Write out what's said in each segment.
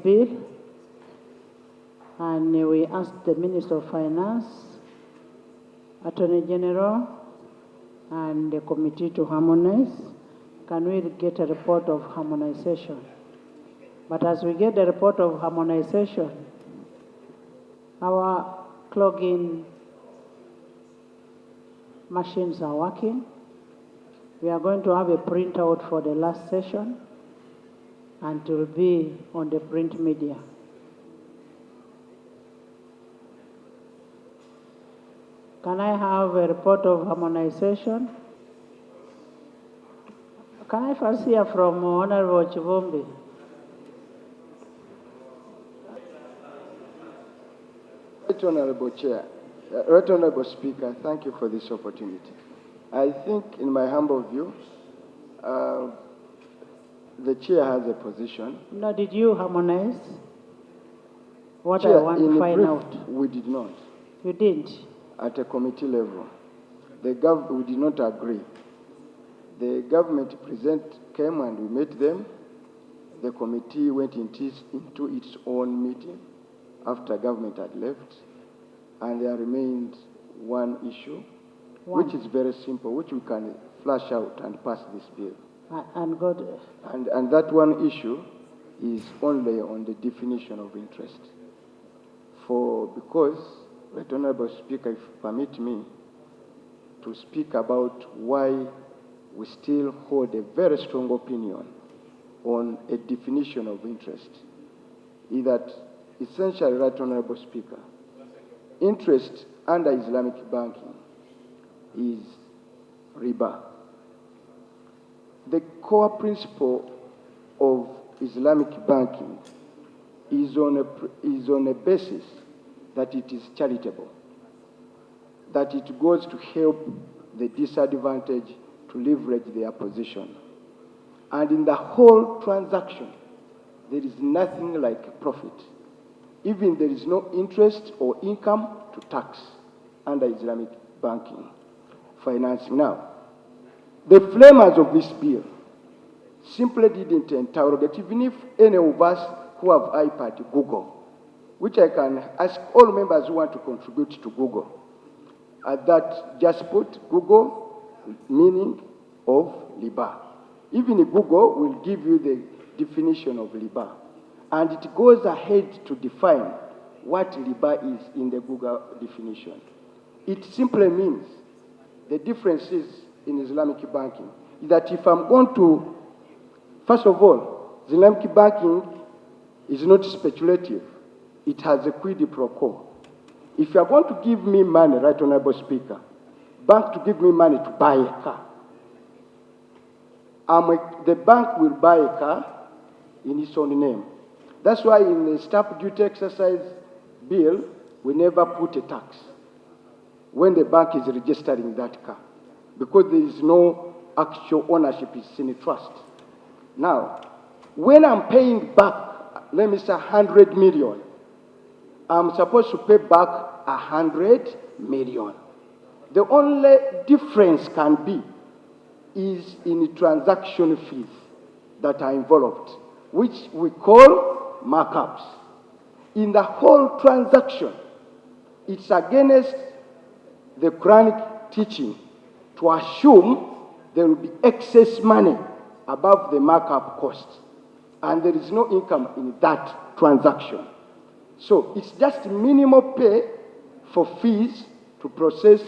bill, and we asked the Minister of Finance, Attorney General, and the committee to harmonize. Can we get a report of harmonization? But as we get the report of harmonization, our clogging machines are working. We are going to have a printout for the last session, and it will be on the print media. Can I have a report of harmonization? Can I first hear from Honorable Chivumbi? Right Honorable Chair, Right Honorable Speaker, thank you for this opportunity. I think, in my humble view, the Chair has a position. No, did you harmonize? What Chair, I want to find out. We did not. You didn't? At a committee level. We did not agree. The government came and we met them. The committee went into its own meeting after government had left, and there remained one issue, which is very simple, which we can flash out and pass this bill. And God. And that one issue is only on the definition of interest. Because, Right Honorable Speaker, if you permit me to speak about why we still hold a very strong opinion on a definition of interest, is that essentially, Right Honorable Speaker, interest under Islamic banking is riba. The core principle of Islamic banking is on a basis that it is charitable, that it goes to help the disadvantaged to leverage their position. And in the whole transaction, there is nothing like profit. Even there is no interest or income to tax under Islamic banking financing. Now, the framers of this bill simply didn't interrogate, even if any of us who have iPad Google, which I can ask all members who want to contribute to Google, that just put Google meaning of riba. Even Google will give you the definition of riba. And it goes ahead to define what riba is in the Google definition. It simply means the differences in Islamic banking is that if I'm going to, first of all, Islamic banking is not speculative. It has a quid pro quo. If you are going to give me money, Right Honorable Speaker, bank to give me money to buy a car, the bank will buy a car in its own name. That's why in the stamp duty exercise bill, we never put a tax when the bank is registering that car, because there is no actual ownership, it's in a trust. Now, when I'm paying back, let me say 100 million, I'm supposed to pay back 100 million. The only difference can be is in the transaction fees that are involved, which we call markups. In the whole transaction, it's against the Quranic teaching to assume there will be excess money above the markup cost, and there is no income in that transaction. So it's just minimal pay for fees to process,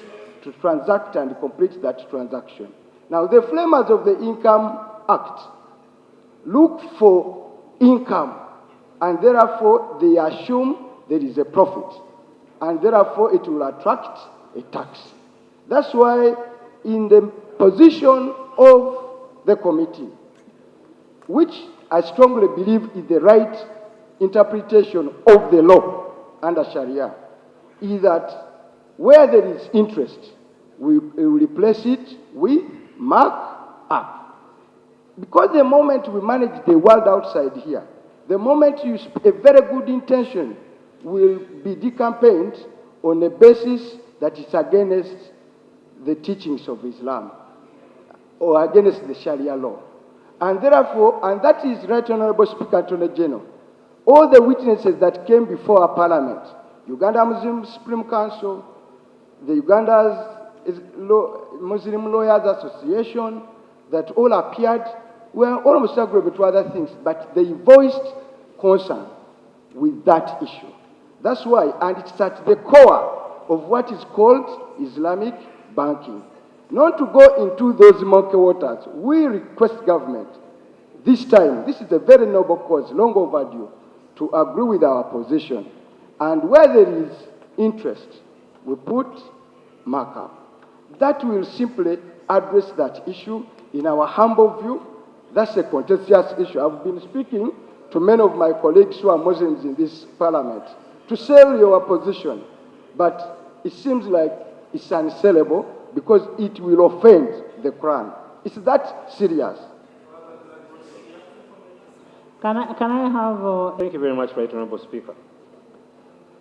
to transact and complete that transaction. Now, the framers of the Income Act look for income, and therefore they assume there is a profit, and therefore it will attract a tax. That's why in the position of the committee, which I strongly believe is the right interpretation of the law under Sharia, is that where there is interest, we replace it with mark up. Because the moment we manage the world outside here, the moment a very good intention will be decampaigned on a basis that is against the teachings of Islam or against the Sharia law. And therefore, and that is Right Honorable Speaker Attorney General, all the witnesses that came before our parliament, Uganda Muslim Supreme Council, the Muslim Lawyers Association, that all appeared, were almost agreeable to other things, but they voiced concern with that issue. That's why, and it's at the core of what is called Islamic banking. Not to go into those murky waters, we request government this time, this is a very noble cause, long overdue, to agree with our position. And where there is interest, we put markup. That will simply address that issue. In our humble view, that's a contentious issue. I've been speaking to many of my colleagues who are Muslims in this parliament to sell your position, but it seems like it's unsellable because it will offend the Quran. It's that serious. Can I have... Thank you very much, Right Honourable Speaker.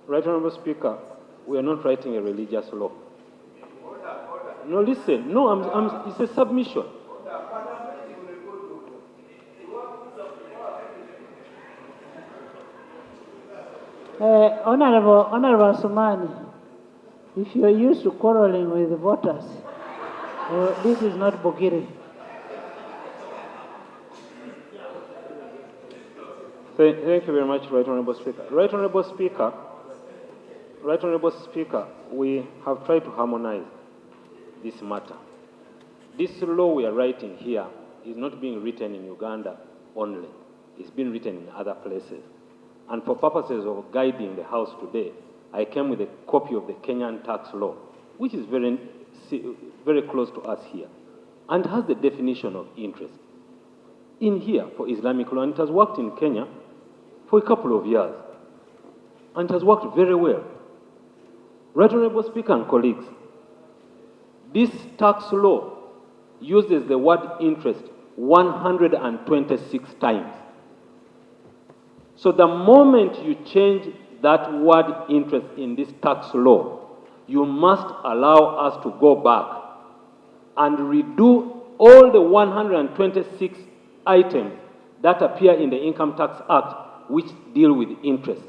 Right Honourable Speaker, we are not writing a religious law. No, listen. No, it's a submission. Honorable Sumani, if you're used to quarreling with the voters, this is not Bugiri. Thank you very much, Right Honourable Speaker. Right Honourable Speaker, Right Honourable Speaker, we have tried to harmonize this matter. This law we are writing here is not being written in Uganda only. It's been written in other places. And for purposes of guiding the House today, I came with a copy of the Kenyan tax law, which is very, very close to us here, and has the definition of interest in here for Islamic law. And it has worked in Kenya for a couple of years, and it has worked very well. Right Honourable Speaker and colleagues, this tax law uses the word interest 126 times. So the moment you change that word interest in this tax law, you must allow us to go back and redo all the 126 items that appear in the Income Tax Act which deal with interest.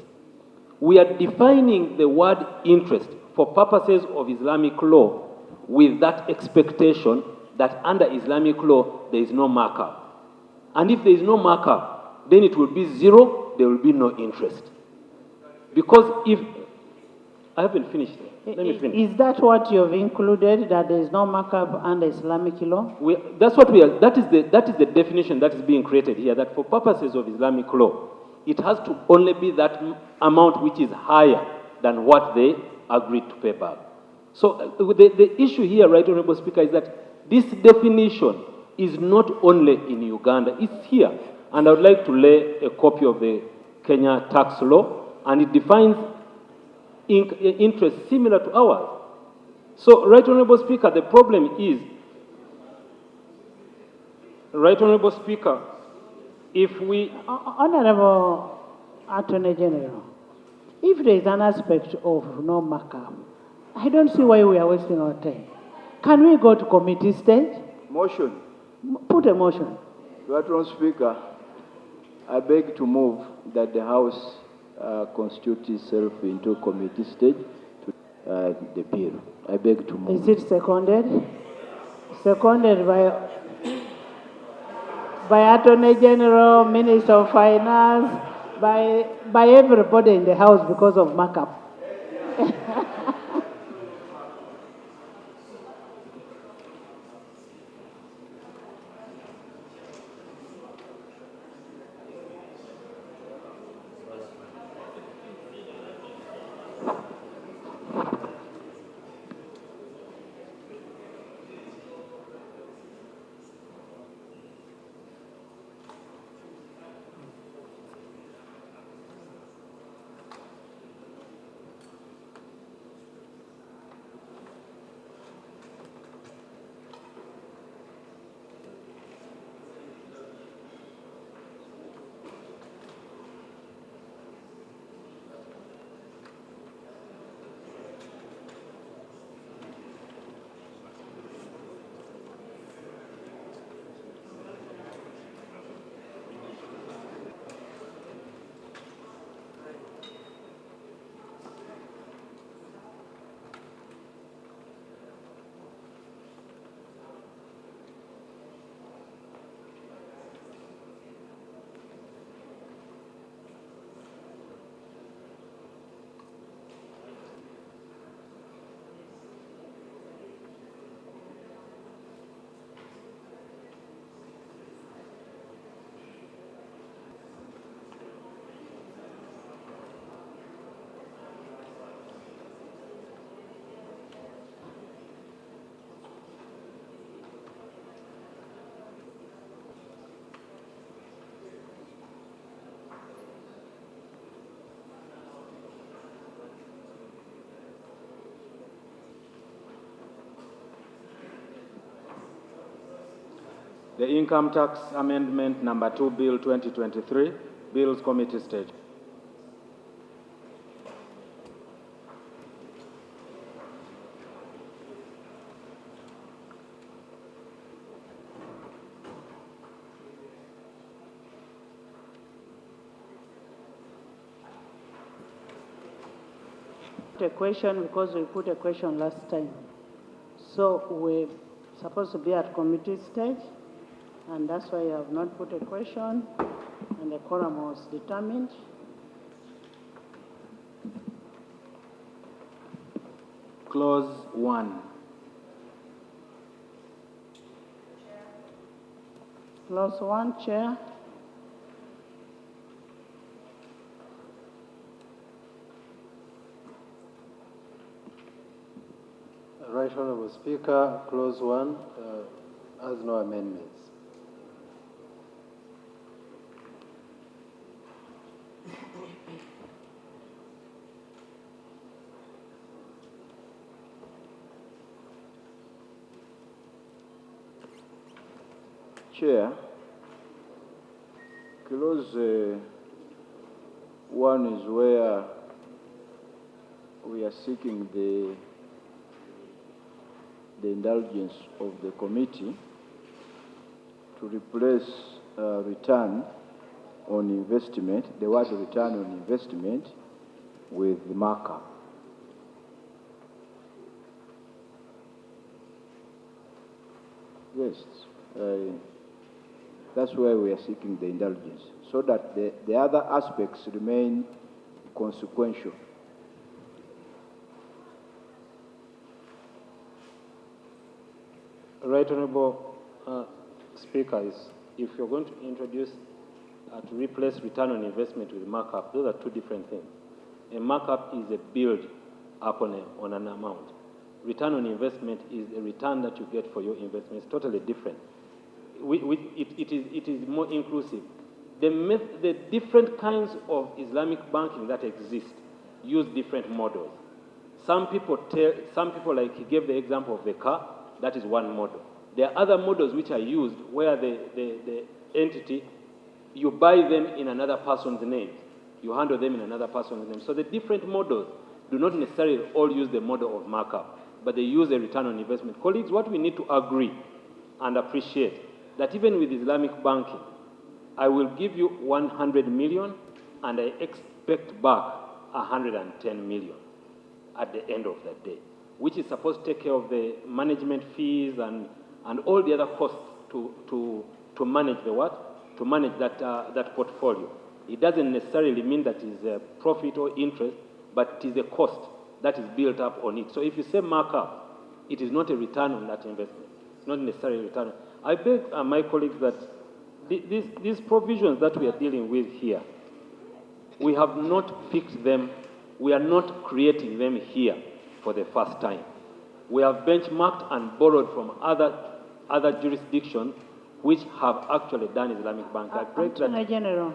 We are defining the word interest for purposes of Islamic law with that expectation that under Islamic law there is no markup. And if there is no markup, then it will be zero, there will be no interest. Because if... I haven't finished. Let me finish. Is that what you have included, that there is no markup under Islamic law? That's what we are... That is the definition that is being created here, that for purposes of Islamic law, it has to only be that amount which is higher than what they agreed to pay back. So the issue here, Right Honourable Speaker, is that this definition is not only in Uganda, it's here. And I would like to lay a copy of the Kenya tax law, and it defines interest similar to ours. So, Right Honourable Speaker, the problem is, Right Honourable Speaker, if we... Honourable Attorney General, if there is an aspect of no markup, I don't see why we are wasting our time. Can we go to committee stage? Motion. Put a motion. Right Honourable Speaker, I beg to move that the House constitute itself into committee stage to the bill. I beg to move. Is it seconded? Seconded by Attorney General, Minister of Finance, by everybody in the House because of markup. The Income Tax Amendment Number 2 Bill 2023, Bills Committee stage. A question because we put a question last time. So we're supposed to be at committee stage, and that's why I have not put a question, and the quorum was determined. Clause 1. Clause 1, Chair. Right Honourable Speaker, Clause 1 has no amendments. Chair, Clause 1 is where we are seeking the indulgence of the committee to replace return on investment, the word return on investment, with markup. Yes, that's where we are seeking the indulgence, so that the other aspects remain consequential. Right Honourable Speaker, if you're going to introduce to replace return on investment with markup, those are two different things. A markup is a build up on an amount. Return on investment is a return that you get for your investment. It's totally different. It is more inclusive. The different kinds of Islamic banking that exist use different models. Some people like he gave the example of the car. That is one model. There are other models which are used where the entity, you buy them in another person's name. You handle them in another person's name. So the different models do not necessarily all use the model of markup, but they use a return on investment. Colleagues, what we need to agree and appreciate that even with Islamic banking, I will give you 100 million and I expect back 110 million at the end of that day, which is supposed to take care of the management fees and all the other costs to manage the what? To manage that portfolio. It doesn't necessarily mean that it's a profit or interest, but it is a cost that is built up on it. So if you say markup, it is not a return on that investment. It's not necessarily a return. I beg my colleagues that these provisions that we are dealing with here, we have not picked them. We are not creating them here for the first time. We have benchmarked and borrowed from other jurisdictions which have actually done Islamic banking. Attorney General,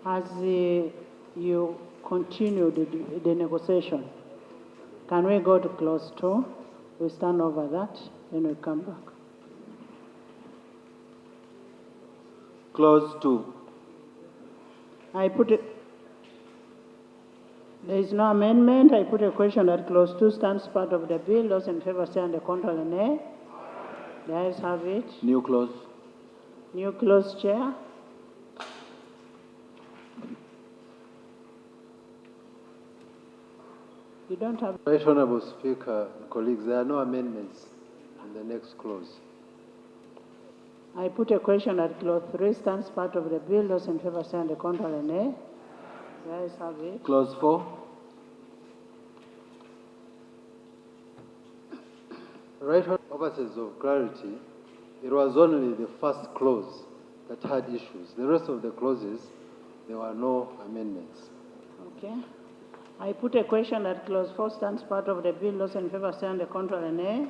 as you continue the negotiation, can we go to clause 2? We stand over that, then we come back. Clause 2. I put it. There is no amendment. I put a question that clause 2 stands part of the bill. Those in favor say on the contrary, nay. The ayes have it. New clause. New clause, Chair. You don't have. Right Honourable Speaker, colleagues, there are no amendments in the next clause. I put a question that clause 3 stands part of the bill. Those in favor say on the contrary, nay. The ayes have it. Clause 4. Right Honourable, purposes of clarity, it was only the first clause that had issues. The rest of the clauses, there were no amendments. Okay. I put a question that clause 4 stands part of the bill. Those in favor say on the contrary, nay.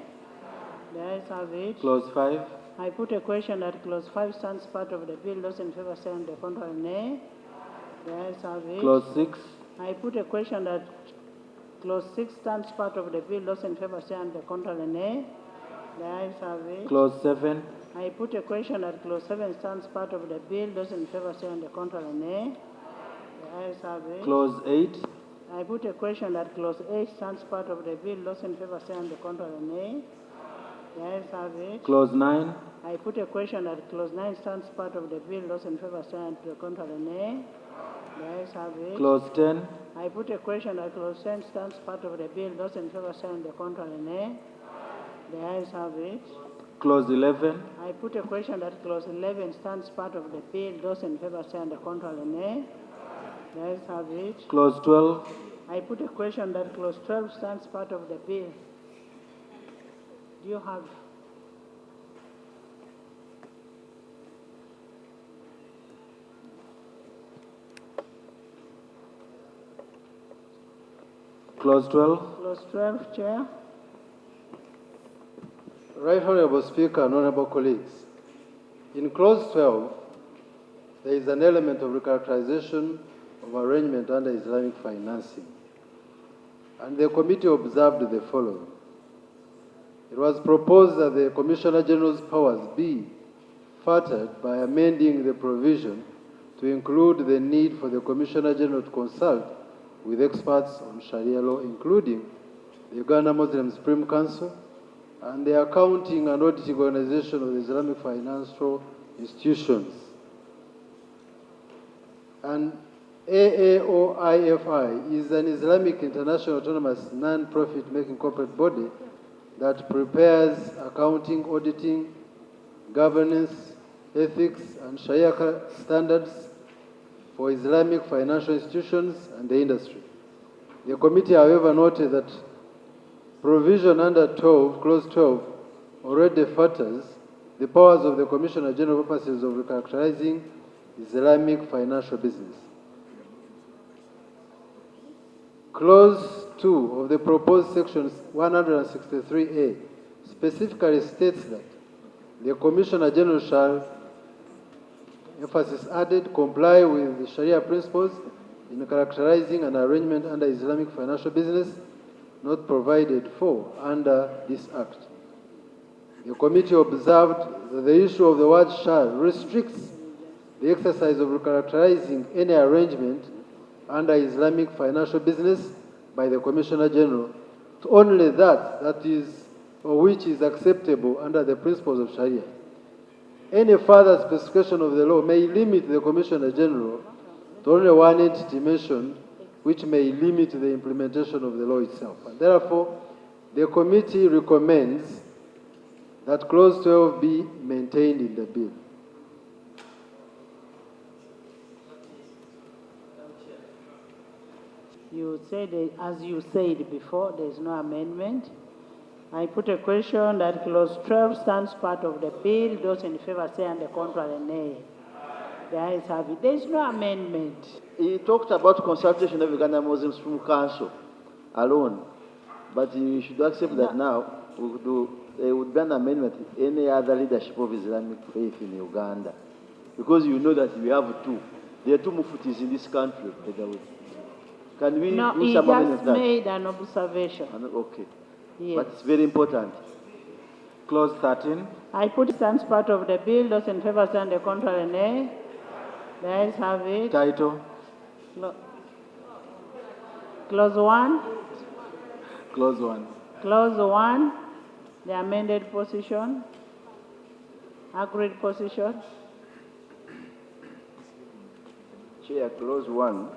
The ayes have it. Clause 5. I put a question that clause 5 stands part of the bill. Those in favor say on the contrary, nay. The ayes have it. Clause 6. I put a question that clause 6 stands part of the bill. Those in favor say on the contrary, nay. The ayes have it. Clause 7. I put a question that clause 7 stands part of the bill. Those in favor say on the contrary, nay. The ayes have it. Clause 8. I put a question that clause 8 stands part of the bill. Those in favor say on the contrary, nay. The ayes have it. Clause 9. I put a question that clause 9 stands part of the bill. Those in favor say on the contrary, nay. The ayes have it. Clause 10. I put a question that clause 10 stands part of the bill. Those in favor say on the contrary, nay. The ayes have it. Clause 11. I put a question that clause 11 stands part of the bill. Those in favor say on the contrary, nay. The ayes have it. Clause 12. I put a question that clause 12 stands part of the bill. Do you have? Clause 12. Clause 12, Chair. Right Honorable Speaker and Honorable colleagues, in clause 12, there is an element of recharacterization of arrangement under Islamic financing. And the committee observed the following. It was proposed that the Commissioner General's powers be furthered by amending the provision to include the need for the Commissioner General to consult with experts on Sharia law, including the Uganda Muslim Supreme Council and the Accounting and Auditing Organization of the Islamic Financial Institutions. And AAOIFI is an Islamic international autonomous non-profit making corporate body that prepares accounting, auditing, governance, ethics, and Sharia standards for Islamic financial institutions and the industry. The committee, however, noted that provision under 12, clause 12, already fetters the powers of the Commissioner General for purposes of characterizing Islamic financial business. Clause 2 of the proposed section 163A specifically states that the Commissioner General shall, emphasis added, comply with the Sharia principles in characterizing an arrangement under Islamic financial business not provided for under this Act. The committee observed that the issue of the word shall restricts the exercise of characterizing any arrangement under Islamic financial business by the Commissioner General to only that is or which is acceptable under the principles of Sharia. Any further specification of the law may limit the Commissioner General to only one entity mentioned, which may limit the implementation of the law itself. And therefore, the committee recommends that clause 12 be maintained in the bill. You said, as you said before, there is no amendment. I put a question that clause 12 stands part of the bill. Those in favor say on the contrary, nay. The ayes have it. There is no amendment. He talked about consultation of Uganda Muslim Supreme Council alone, but you should accept that now there would be an amendment any other leadership of Islamic faith in Uganda, because you know that we have two. There are two muftis in this country, by the way. Can we No, do he some amendment just of that? made an observation. Okay. Yes. But it's very important. Clause 13. I put stands part of the bill. Those in favor say on the contrary, nay. The ayes have it. Title. Clause 1. Clause 1. Clause 1, the amended position. Agreed position. Chair, clause 1.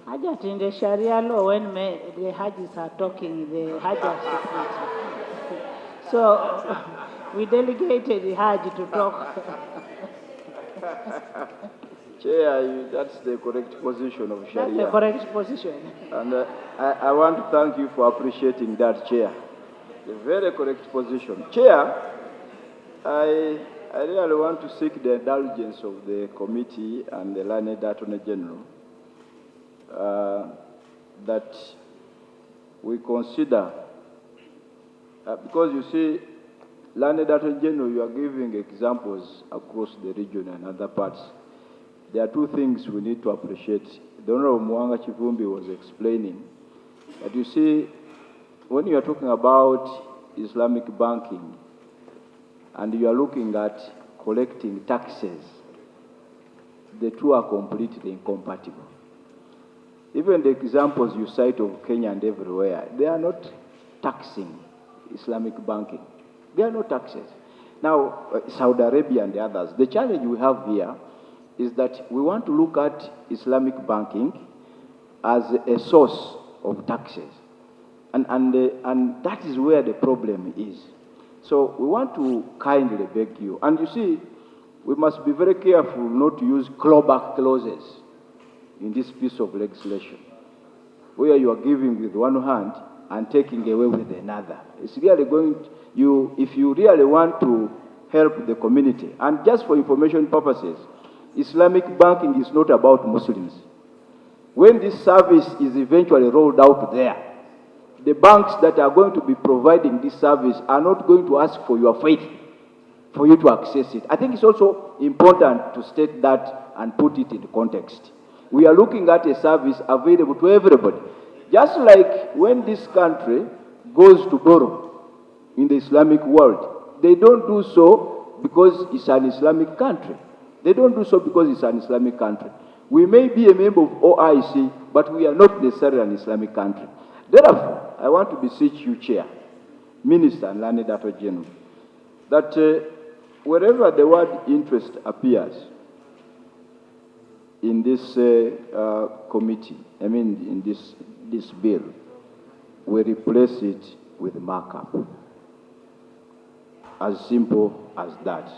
Hajat, in the Sharia law, when the Hajis are talking, the Hajj are secret. So we delegated the Hajj to talk. Chair, that's the correct position of Sharia. That's the correct position. And I want to thank you for appreciating that, Chair. The very correct position. Chair, I really want to seek the indulgence of the committee and the learned Attorney General that we consider, because you see, learned Attorney General, you are giving examples across the region and other parts. There are two things we need to appreciate. The Honorable Mwanga Chivumbi was explaining that you see, when you are talking about Islamic banking, and you are looking at collecting taxes, the two are completely incompatible. Even the examples you cite of Kenya and everywhere, they are not taxing Islamic banking. They are not taxes. Now, Saudi Arabia and the others, the challenge we have here is that we want to look at Islamic banking as a source of taxes. And that is where the problem is. So we want to kindly beg you. And you see, we must be very careful not to use clawback clauses in this piece of legislation, where you are giving with one hand and taking away with another. It's really going to, if you really want to help the community, and just for information purposes, Islamic banking is not about Muslims. When this service is eventually rolled out there, the banks that are going to be providing this service are not going to ask for your faith for you to access it. I think it's also important to state that and put it in context. We are looking at a service available to everybody. Just like when this country goes to borrow in the Islamic world, they don't do so because it's an Islamic country. They don't do so because it's an Islamic country. We may be a member of OIC, but we are not necessarily an Islamic country. Therefore, I want to beseech you, Chair, Minister and Learned Attorney General, that wherever the word interest appears in this committee, in this bill, we replace it with markup. As simple as that.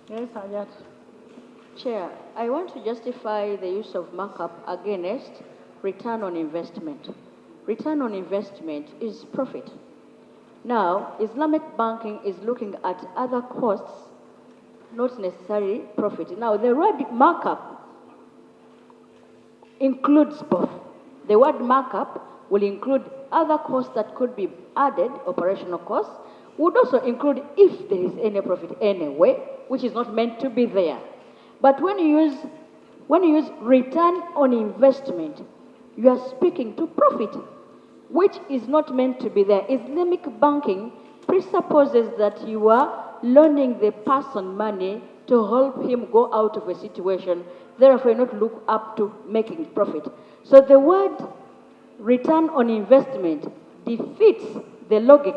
Yes, Ajat. Chair, I want to justify the use of markup against return on investment. Return on investment is profit. Now, Islamic banking is looking at other costs, not necessarily profit. Now, the word markup includes both. The word markup will include other costs that could be added, operational costs, would also include if there is any profit anyway, which is not meant to be there. But when you use return on investment, you are speaking to profit, which is not meant to be there. Islamic banking presupposes that you are loaning the person money to help him go out of a situation, therefore not look up to making profit. So the word return on investment defeats the logic,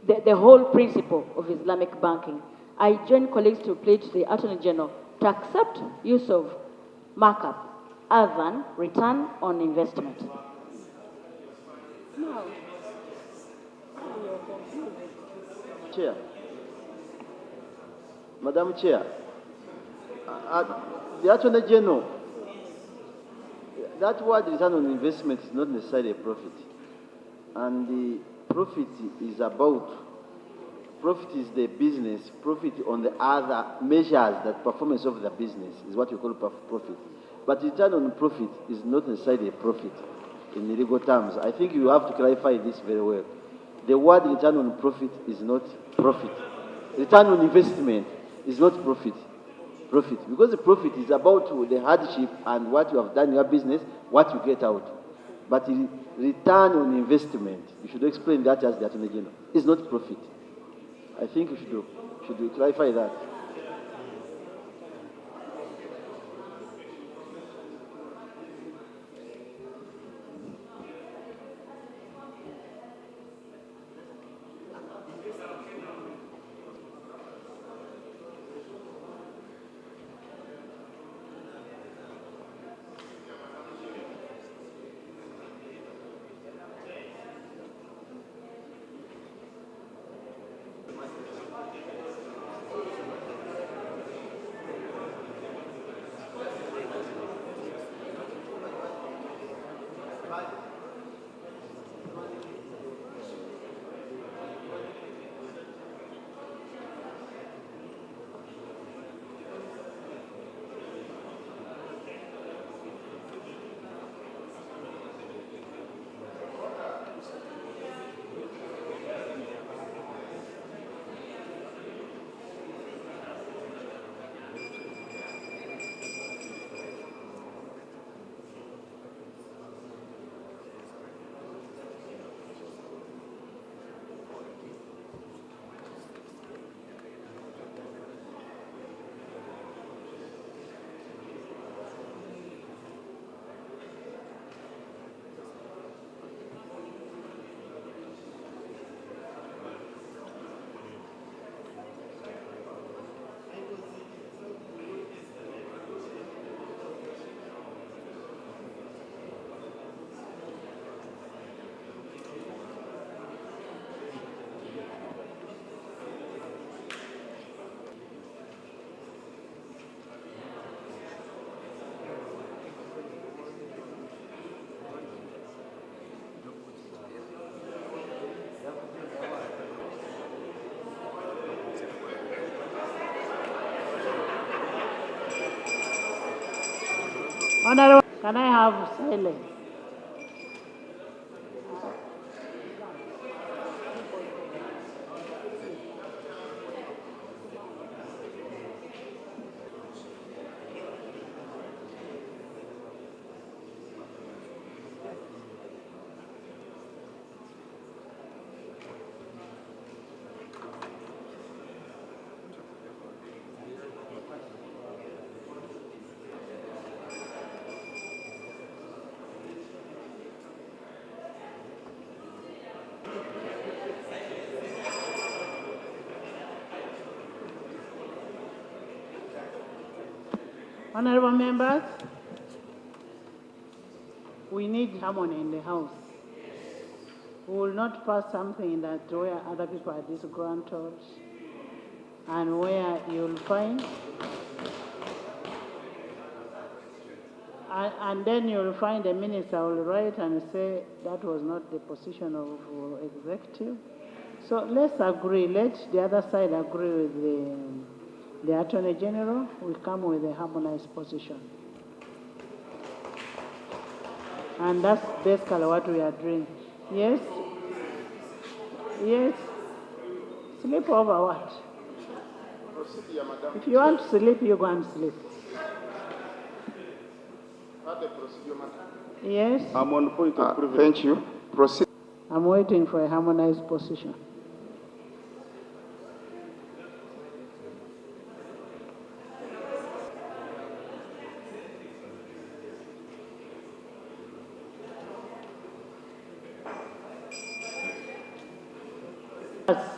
the whole principle of Islamic banking. I join colleagues to plead to the Attorney General to accept use of markup other than return on investment. Now, Chair. Madam Chair, the Attorney General, that word return on investment is not necessarily a profit. And the profit is the business, profit on the other measures that performance of the business is what you call profit. But return on profit is not necessarily a profit in legal terms. I think you have to clarify this very well. The word return on profit is not profit. Return on investment is not profit. Because the profit is about the hardship and what you have done in your business, what you get out. But return on investment, you should explain that as the Attorney General, is not profit. I think you should clarify that. Honorable, can I have silence? Honorable members, we need harmony in the House. We will not pass something that where other people are disgruntled and where you'll find, and then you'll find the minister will write and say that was not the position of executive. So let's agree, let the other side agree with the Attorney General. We come with a harmonized position. And that's basically what we are doing. Yes? Yes? Sleep over what? If you want to sleep, you go and sleep. Yes? I'm on point of privilege. Thank you. Proceed. I'm waiting for a harmonized position.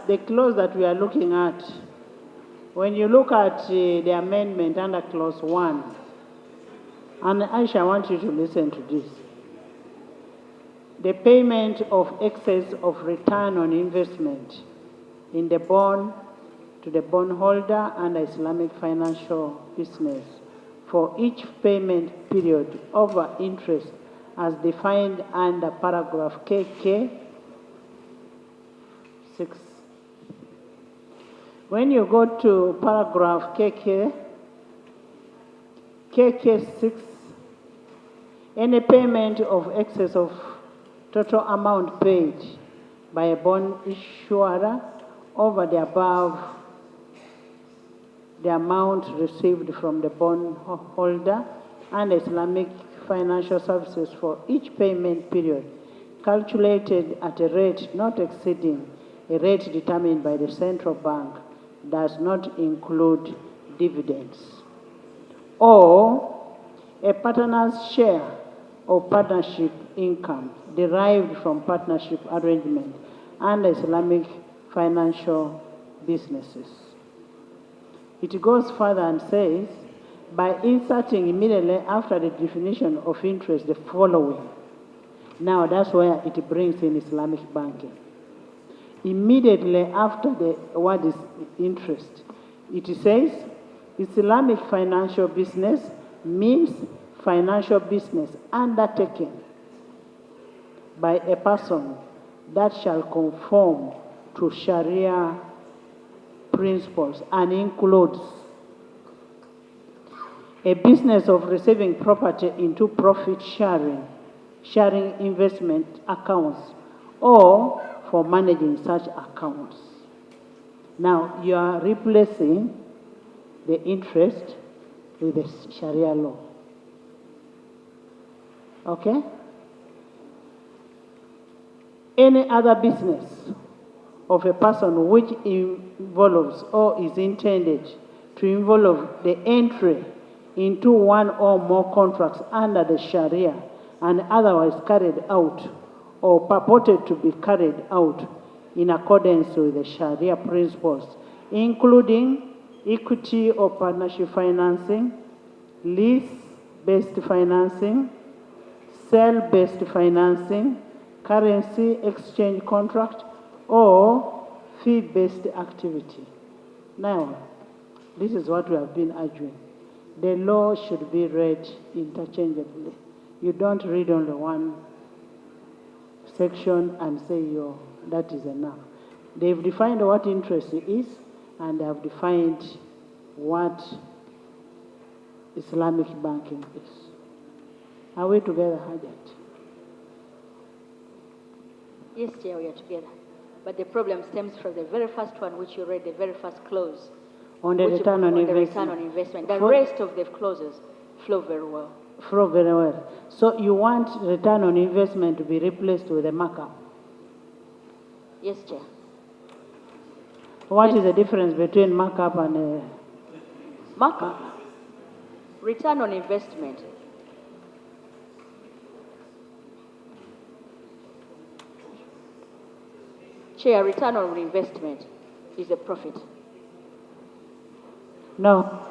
The clause that we are looking at, when you look at the amendment under clause 1, and Aisha, I want you to listen to this. The payment of excess of return on investment in the bond to the bondholder and Islamic financial business for each payment period over interest as defined under paragraph KK 6. When you go to paragraph KK 6, any payment of excess of total amount paid by a bond issuer over the above the amount received from the bondholder and Islamic financial services for each payment period, calculated at a rate not exceeding a rate determined by the central bank, does not include dividends, or a partner's share of partnership income derived from partnership arrangement and Islamic financial businesses. It goes further and says, by inserting immediately after the definition of interest the following. Now that's where it brings in Islamic banking. Immediately after the word is interest, it says Islamic financial business means financial business undertaken by a person that shall conform to Sharia principles and includes a business of receiving property into profit sharing investment accounts, or for managing such accounts. Now, you are replacing the interest with the Sharia law. Okay? Any other business of a person which involves or is intended to involve the entry into one or more contracts under the Sharia and otherwise carried out or purported to be carried out in accordance with the Sharia principles, including equity or partnership financing, lease-based financing, sale-based financing, currency exchange contract, or fee-based activity. Now, this is what we have been arguing. The law should be read interchangeably. You don't read only one section and say, that is enough. They've defined what interest is, and they have defined what Islamic banking is. Are we together, Hajat? Yes, Chair, we are together. But the problem stems from the very first one, which you read, the very first clause. On the return on the investment. return on investment. The For- rest of the clauses flow very well. Flow very well. So you want return on investment to be replaced with a markup. Yes, Chair. What is the difference between markup and a Markup. Return on investment. Chair, return on investment is a profit. no?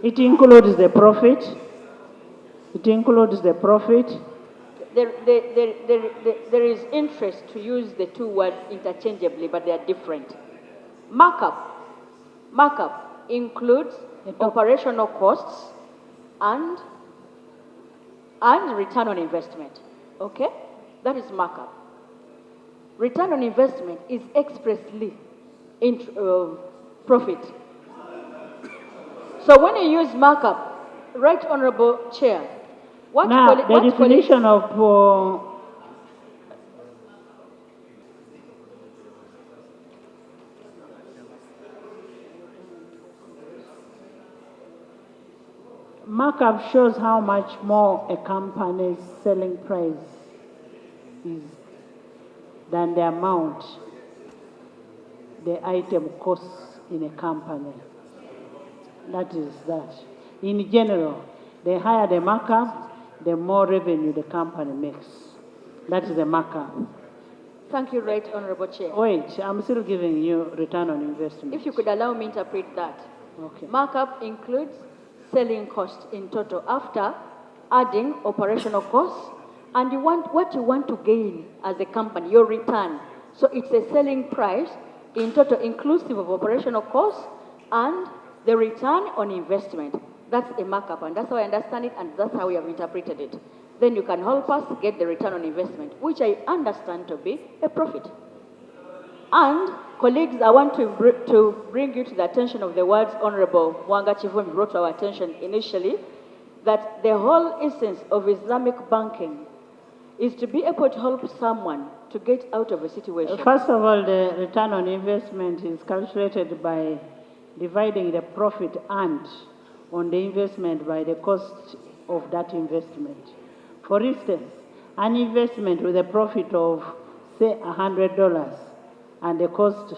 It includes the profit. It includes the profit. There is interest to use the two words interchangeably, but they are different. Markup includes operational costs and return on investment. Okay? That is markup. Return on investment is expressly profit. So when you use markup, Right Honorable Chair, Now, the definition of markup shows how much more a company's selling price is than the amount the item costs in a company. That is that. In general, the higher the markup, the more revenue the company makes. That is the markup. Thank you, Right Honorable Chair. Wait, I'm still giving you return on investment. If you could allow me to interpret that. Okay. Markup includes selling costs in total after adding operational costs, and what you want to gain as a company, your return. So it's a selling price in total inclusive of operational costs and the return on investment. That's a markup, and that's how I understand it, and that's how we have interpreted it. Then you can help us get the return on investment, which I understand to be a profit. And, colleagues, I want to bring you to the attention of the words Honorable Mwanga Chivumbi brought to our attention initially, that the whole essence of Islamic banking is to be able to help someone to get out of a situation. First of all, the return on investment is calculated by dividing the profit earned on the investment by the cost of that investment. For instance, an investment with a profit of, say, $100 and the cost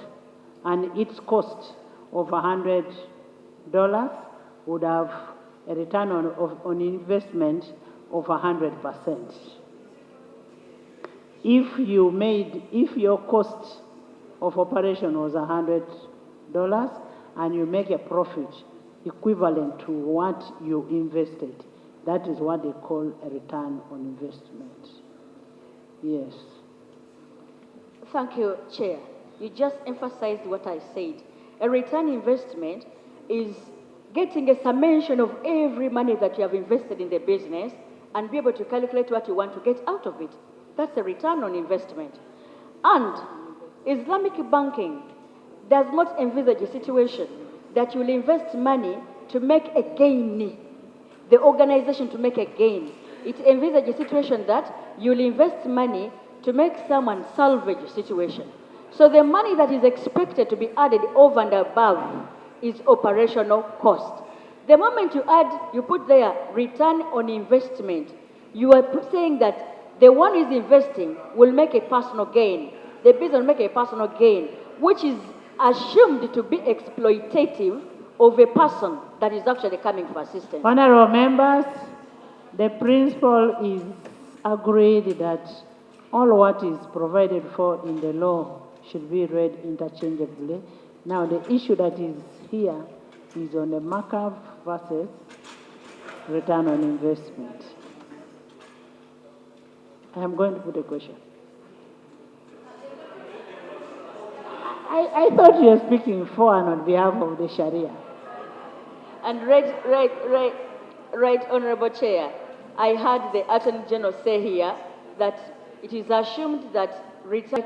and its cost of $100 would have a return on investment of 100%. If your cost of operation was $100 and you make a profit equivalent to what you invested, that is what they call a return on investment. Yes. Thank you, Chair. You just emphasized what I said. A return investment is getting a summation of every money that you have invested in the business and be able to calculate what you want to get out of it. That's a return on investment. And Islamic banking does not envisage a situation that you will invest money to make a gain, the organization to make a gain. It envisages a situation that you'll invest money to make someone salvage a situation. So the money that is expected to be added over and above is operational cost. The moment you put there return on investment, you are saying that the one who is investing will make a personal gain. The business will make a personal gain, which is assumed to be exploitative of a person that is actually coming for assistance. Honorable members, the principle is agreed that all what is provided for in the law should be read interchangeably. Now, the issue that is here is on the markup versus return on investment. I am going to put a question. I thought you were speaking for and on behalf of the Sharia. And right, Honorable Chair, I heard the Attorney General say here that it is assumed that return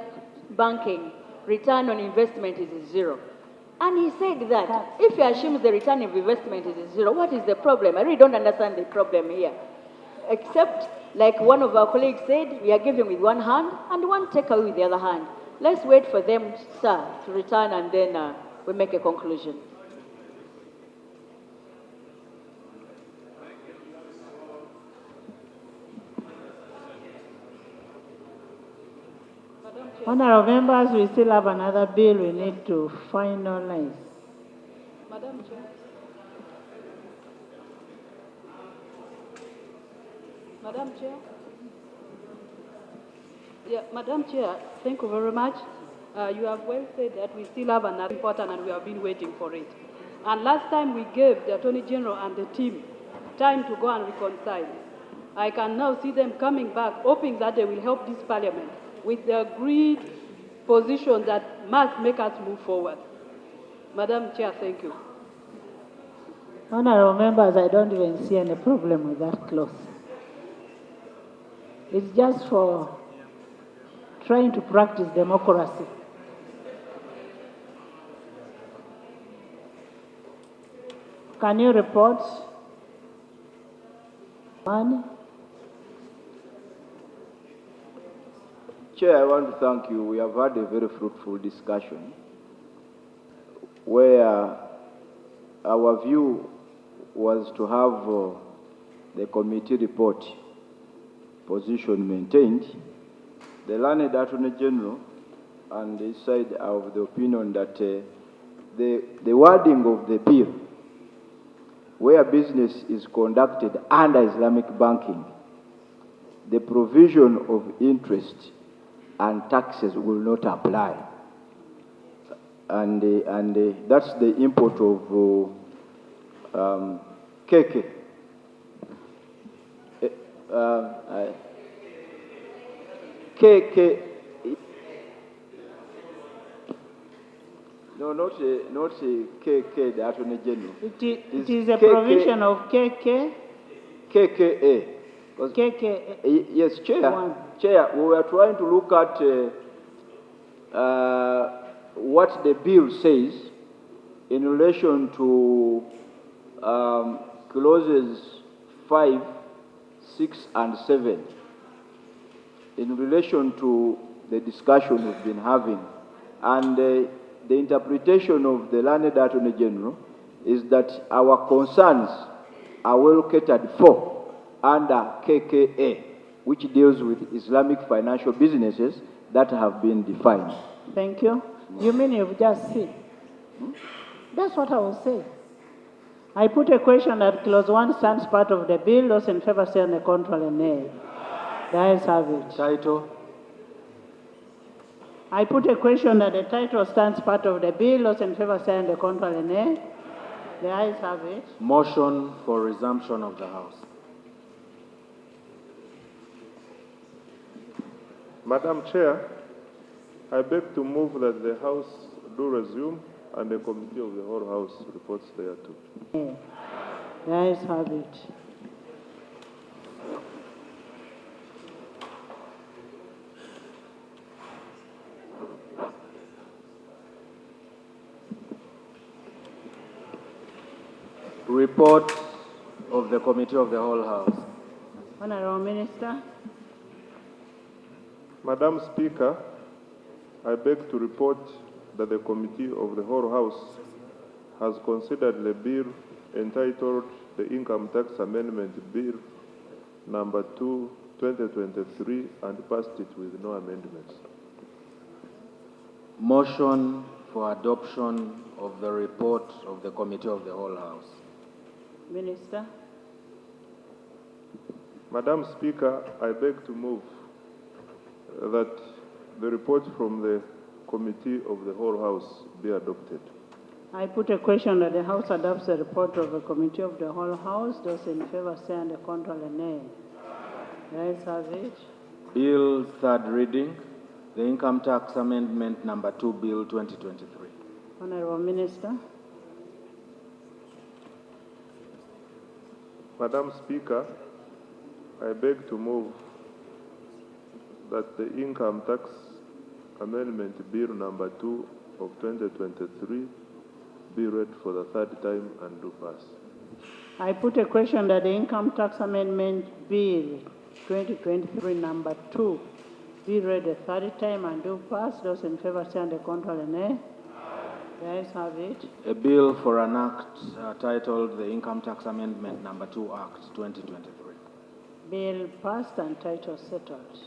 banking return on investment is zero. And he said that if he assumes the return of investment is zero, what is the problem? I really don't understand the problem here. Except, like one of our colleagues said, we are giving with one hand and one take away with the other hand. Let's wait for them, sir, to return and then we make a conclusion. Honorable members, we still have another bill we need to finalize. Madam Chair. Madam Chair. Yeah, Madam Chair, thank you very much. You have well said that we still have another important and we have been waiting for it. And last time we gave the Attorney General and the team time to go and reconcile. I can now see them coming back, hoping that they will help this Parliament with the agreed position that must make us move forward. Madam Chair, thank you. Honorable members, I don't even see any problem with that clause. It's just for trying to practice democracy. Can you report? Money? Chair, I want to thank you. We have had a very fruitful discussion where our view was to have the committee report position maintained. The learned Attorney General and his side are of the opinion that the wording of the bill, where business is conducted under Islamic banking, the provision of interest and taxes will not apply. And that's the import of KK. KK. No, not KK, the Attorney General. It is a provision of KK. KKA. KK. Yes, Chair. Chair, we were trying to look at what the bill says in relation to clauses 5, 6, and 7, in relation to the discussion we've been having. And the interpretation of the learned Attorney General is that our concerns are well catered for under KKA, which deals with Islamic financial businesses that have been defined. Thank you. You mean you've just seen? That's what I was saying. I put a question that clause 1 stands part of the bill. Those in favor say on the contrary, nay. The ayes have it. Title. I put a question that the title stands part of the bill. Those in favor say on the contrary, nay. The ayes have it. Motion for resumption of the House. Madam Chair, I beg to move that the House do resume and the committee of the whole House reports thereto. The ayes have it. Report of the Committee of the Whole House. Honorable Minister. Madam Speaker, I beg to report that the Committee of the whole House has considered the bill entitled the Income Tax Amendment Bill number 2, 2023 and passed it with no amendments. Motion for adoption of the report of the Committee of the Whole House. Minister. Madam Speaker, I beg to move that the report from the Committee of the whole House be adopted. I put a question that the House adopts the report of the Committee of the whole House. Those in favor say on the contrary, nay. The ayes have it. Bill third reading, the Income Tax Amendment number 2, Bill 2023. Honorable Minister. Madam Speaker, I beg to move that the Income Tax Amendment Bill number 2 of 2023 be read for the third time and do pass. I put a question that the Income Tax Amendment Bill 2023 number 2 be read a third time and do pass. Those in favor stand the contrary, nay. The ayes have it. A bill for an act titled the Income Tax Amendment Number 2 Act 2023. Bill passed and title settled.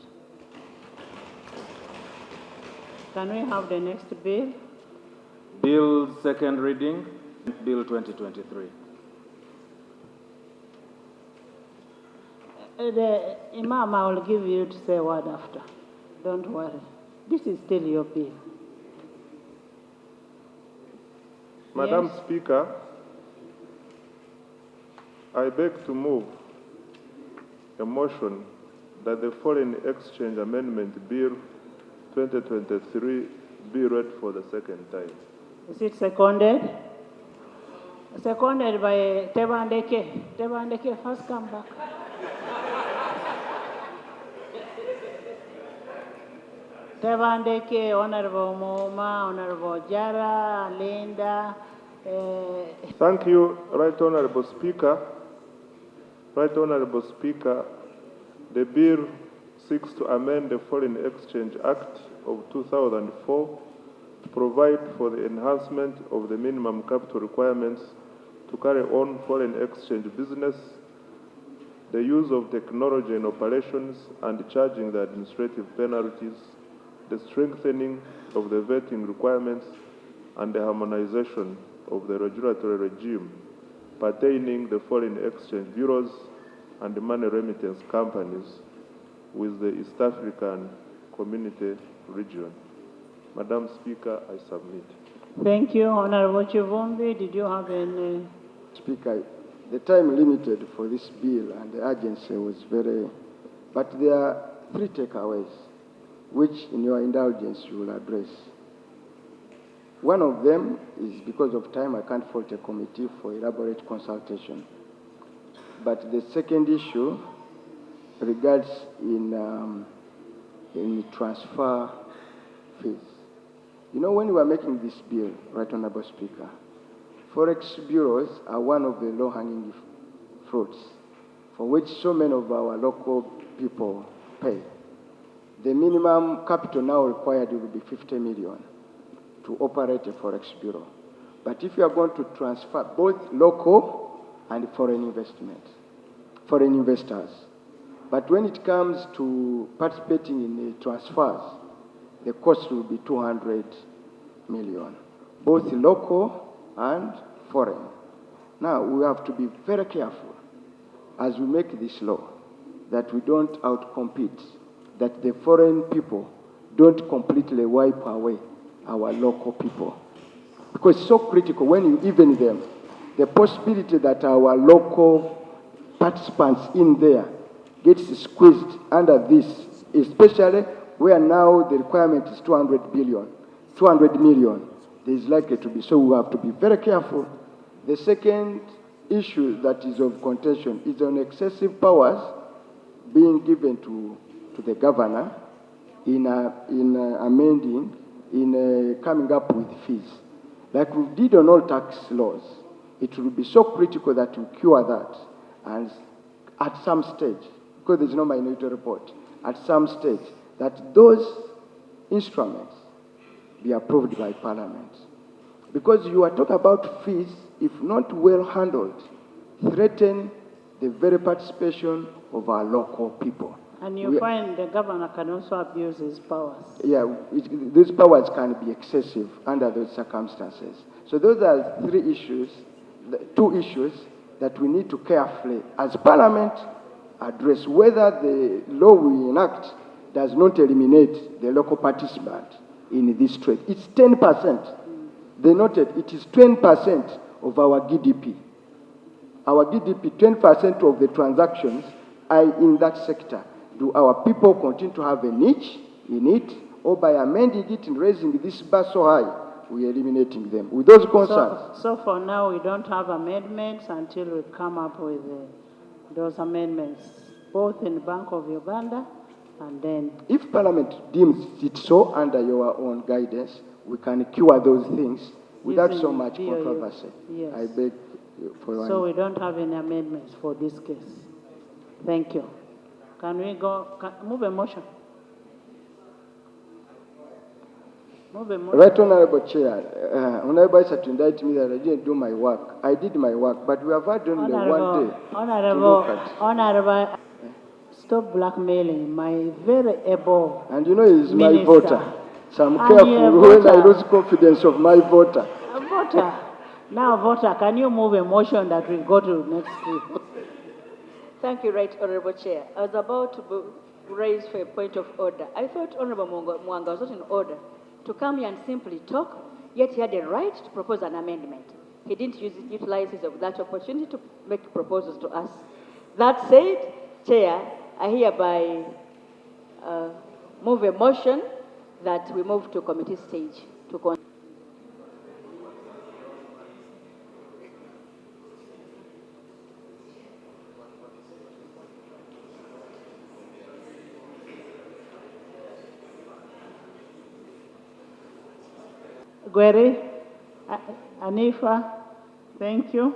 Can we have the next bill? Bill second reading, Bill 2023. The Imam, I will give you to say a word after. Don't worry. This is still your bill. Madam Yes. Speaker, I beg to move a motion that the Foreign Exchange Amendment Bill 2023 be read for the second time. Is it seconded? Seconded by Tebandeke. Tebandeke, first come back. Tebandeke, Honorable Moma, Honorable Jara, Linda. Thank you, Right Honorable Speaker. Right Honorable Speaker, the bill seeks to amend the Foreign Exchange Act of 2004 to provide for the enhancement of the minimum capital requirements to carry on foreign exchange business, the use of technology in operations and charging the administrative penalties, the strengthening of the vetting requirements, and the harmonization of the regulatory regime pertaining the foreign exchange bureaus and the money remittance companies with the East African Community region. Madam Speaker, I submit. Thank you, Honorable Chivumbi. Did you have any? Speaker, the time limited for this bill and the urgency was very, but there are three takeaways which in your indulgence you will address. One of them is because of time I can't fault a committee for elaborate consultation. But the second issue regards in transfer fees. You know, when we were making this bill, Right Honorable Speaker, Forex bureaus are one of the low-hanging fruits for which so many of our local people pay. The minimum capital now required will be 50 million to operate a Forex bureau. But if you are going to transfer both local and foreign investors, but when it comes to participating in the transfers, the cost will be 200 million, both local and foreign. Now, we have to be very careful as we make this law that we don't outcompete, that the foreign people don't completely wipe away our local people. Because it's so critical when you even them, the possibility that our local participants in there gets squeezed under this, especially where now the requirement is 200 million, there is likely to be. So we have to be very careful. The second issue that is of contention is on excessive powers being given to the governor in amending, in coming up with fees. Like we did on all tax laws, it will be so critical that we cure that. And at some stage, because there's no minority report, at some stage, that those instruments be approved by Parliament. Because you are talking about fees, if not well handled, threaten the very participation of our local people. And you find the governor can also abuse his powers. Yeah, these powers can be excessive under those circumstances. So those are three issues, two issues that we need to carefully, as Parliament, address whether the law we enact does not eliminate the local participant in this trade. It's 10%. They noted it is 10% of our GDP. Our GDP, 10% of the transactions are in that sector. Do our people continue to have a niche in it, or by amending it and raising this bar so high, we are eliminating them? With those concerns. So for now, we don't have amendments until we come up with those amendments, both in Bank of Uganda and then. If Parliament deems it so under your own guidance, we can cure those things without so using much BOU. controversy. Yes. I beg for your So we don't have any amendments for this case. Thank you. Can we move a motion? Move a motion. Right, Honorable Chair, Honorable Isa to indict me that I didn't do my work. I did my work, but we have had only one day to look at. Honorable, stop blackmailing my very able And you know he's my minister. voter. So I'm And careful you're a when I voter. lose confidence of my voter. A voter. Now, voter, can you move a motion that we go to next week? Thank you, Right Honorable Chair. I was about to raise for a point of order. I thought Honorable Mwanga was not in order to come here and simply talk, yet he had the right to propose an amendment. He didn't utilize that opportunity to make proposals to us. That said, Chair, I hereby move a motion that we move to committee stage to Gwere, Anifa, thank you.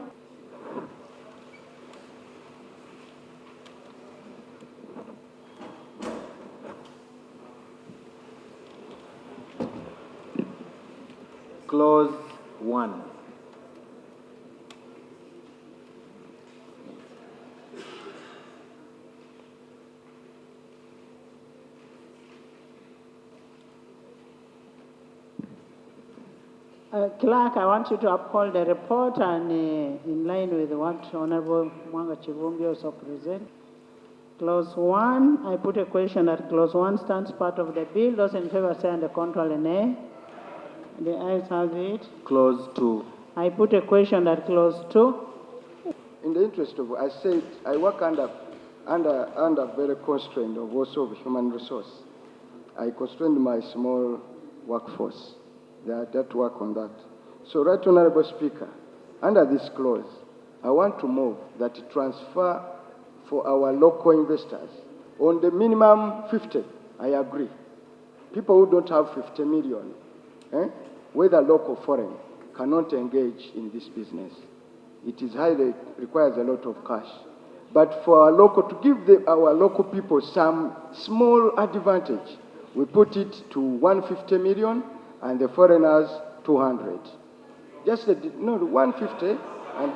Clause 1. Clerk, I want you to uphold the report and in line with what Honorable Mwanga Chivumbi also present. Clause 1, I put a question that Clause 1 stands part of the bill. Those in favor say and the contrary nay. The ayes have it. Clause 2. I put a question that Clause 2. In the interest of, I said, I work under very constraint of also of human resource. I constrained my small workforce. They had to work on that. So, Right Honorable Speaker, under this clause, I want to move that transfer for our local investors on the minimum 50. I agree. People who don't have 50 million, whether local or foreign, cannot engage in this business. It requires a lot of cash. But for our local, to give our local people some small advantage, we put it to 150 million and the foreigners 200. Just 150 and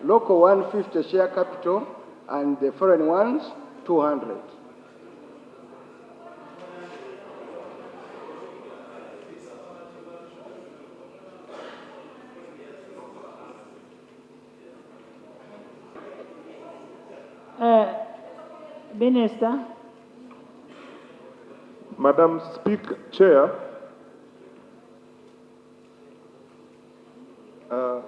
local 150 share capital and the foreign ones 200. Minister. Madam Speaker, Chair, the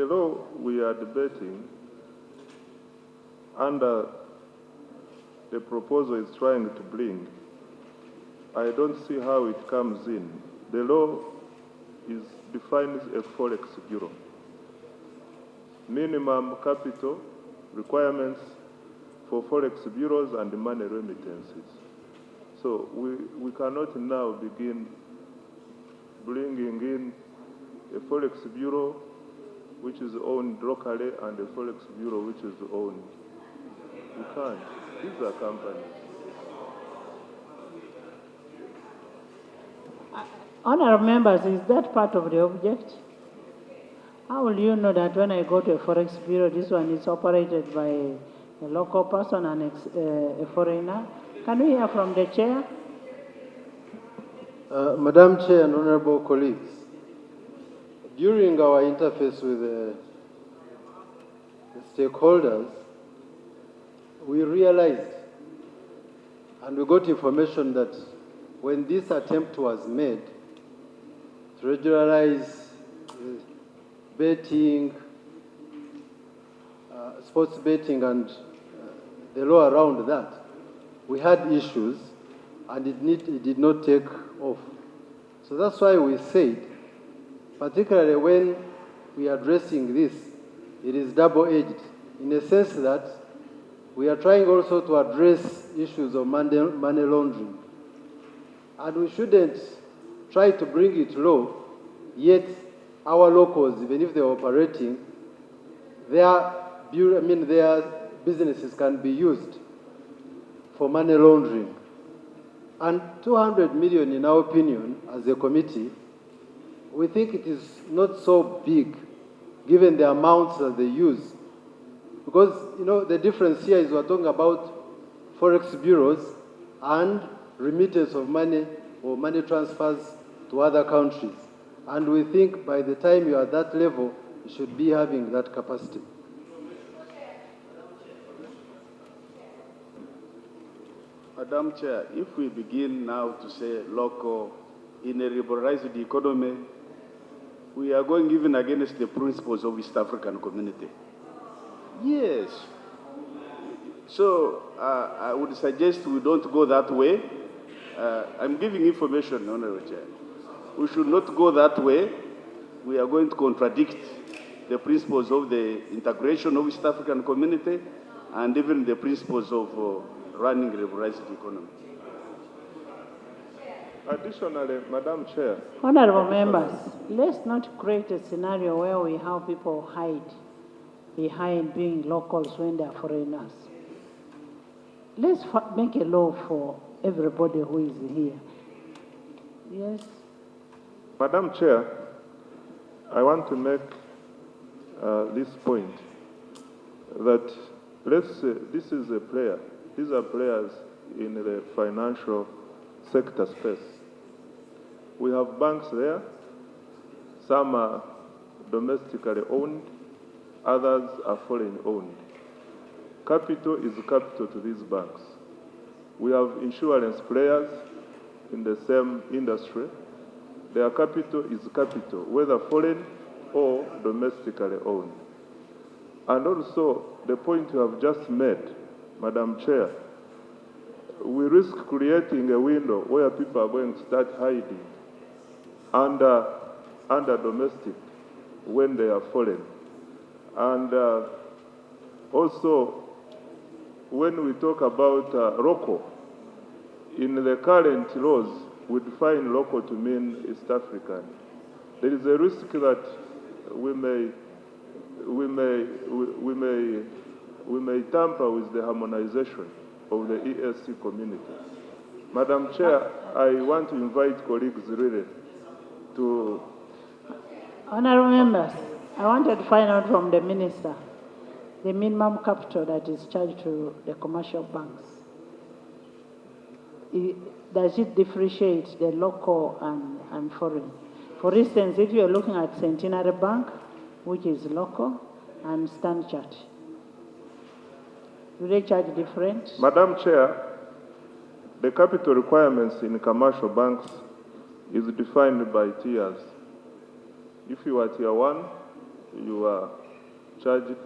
law we are debating under the proposal is trying to bring, I don't see how it comes in. The law defines a forex bureau. Minimum capital requirements for forex bureaus and money remittances. So we cannot now begin bringing in a forex bureau which is owned locally and a forex bureau which is owned. We can't. These are companies. Honorable members, is that part of the object? How will you know that when I go to a forex bureau, this one is operated by a local person and a foreigner? Can we hear from the chair? Madam Chair and honorable colleagues, during our interface with the stakeholders, we realized and we got information that when this attempt was made to regularize betting, sports betting and the law around that, we had issues and it did not take off. So that's why we said, particularly when we are addressing this, it is double-edged in the sense that we are trying also to address issues of money laundering. And we shouldn't try to bring it low, yet our locals, even if they're operating, their businesses can be used for money laundering. And 200 million, in our opinion, as a committee, we think it is not so big, given the amounts that they use. Because, the difference here is we're talking about forex bureaus and remittance of money or money transfers to other countries. And we think by the time you're at that level, you should be having that capacity. Madam Chair, if we begin now to say local in a liberalized economy, we are going even against the principles of East African community. Yes. So I would suggest we don't go that way. I'm giving information, Honorable Chair. We should not go that way. We are going to contradict the principles of the integration of East African community and even the principles of running a liberalized economy. Additionally, Madam Chair. Honorable members, let's not create a scenario where we have people hide behind being locals when they are foreigners. Let's make a law for everybody who is here. Yes. Madam Chair, I want to make this point that this is a player. These are players in the financial sector space. We have banks there. Some are domestically owned, others are foreign owned. Capital is capital to these banks. We have insurance players in the same industry. Their capital is capital, whether foreign or domestically owned. And also, the point you have just made, Madam Chair, we risk creating a window where people are going to start hiding under domestic when they are foreign. And also, when we talk about local, in the current laws, we define local to mean East African. There is a risk that we may tamper with the harmonization of the ESC community. Madam Chair, I want to invite colleagues really to... Honorable members, I wanted to find out from the minister the minimum capital that is charged to the commercial banks. Does it differentiate the local and foreign? For instance, if you're looking at Centenary Bank, which is local, and Standard Chartered, do they charge different? Madam Chair, the capital requirements in commercial banks is defined by tiers. If you are tier 1, you are charged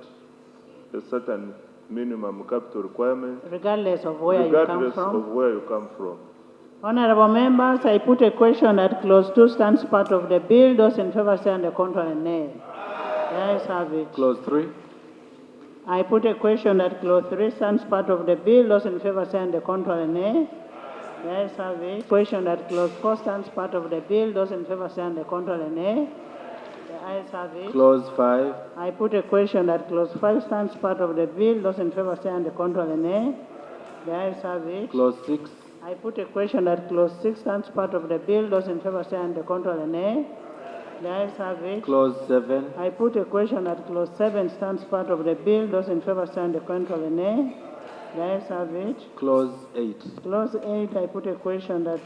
a certain minimum capital requirement. Regardless of where you come from? Honorable members, I put a question that clause 2 stands part of the bill. Those in favor say on the contrary, nay. The ayes have it. Clause 3. I put a question that clause 3 stands part of the bill. Those in favor say on the contrary, nay. The ayes have it. Question that clause 4 stands part of the bill. Those in favor say on the contrary, nay. The ayes have it. Clause 5. I put a question that clause 5 stands part of the bill. Those in favor say on the contrary, nay. The ayes have it. Clause 6. I put a question that clause 6 stands part of the bill. Those in favor say on the contrary, nay. The ayes have it. Clause 7. I put a question that clause 7 stands part of the bill. Those in favor say on the contrary, nay. The ayes have it. Clause 8. Clause 8, I put a question that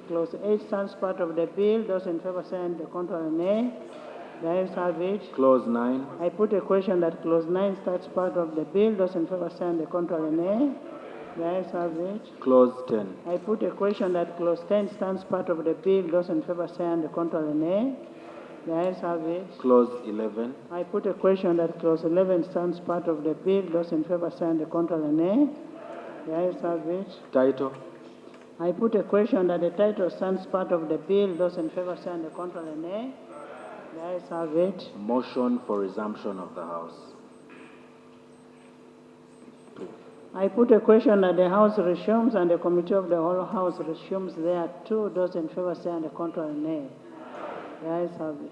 clause 8 stands part of the bill. Those in favor say on the contrary, nay. The ayes have it. Clause 9. I put a question that clause 9 starts part of the bill. Those in favor say on the contrary, nay. The ayes have it. Clause 10. I put a question that clause 10 stands part of the bill. Those in favor say on the contrary, nay. The ayes have it. Clause 11. I put a question that clause 11 stands part of the bill. Those in favor say on the contrary, nay. The ayes have it. Title. I put a question that the title stands part of the bill. Those in favor say on the contrary, nay. The ayes have it. Motion for resumption of the House. I put a question that the House resumes and the Committee of the whole House resumes there too. Those in favor say and the contrary nay. The ayes have it.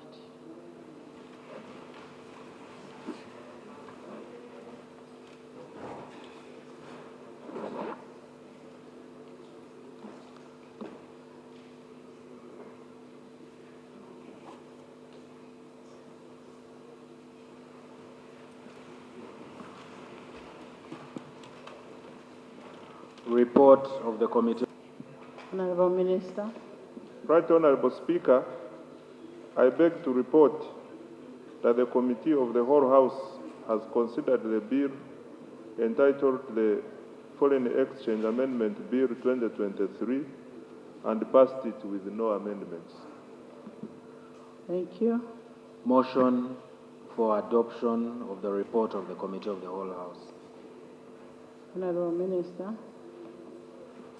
Report of the Committee. Honorable Minister. Right Honorable Speaker, I beg to report that the Committee of the whole House has considered the bill entitled the Foreign Exchange Amendment Bill 2023 and passed it with no amendments. Thank you. Motion for adoption of the report of the Committee of the whole House. Honorable Minister.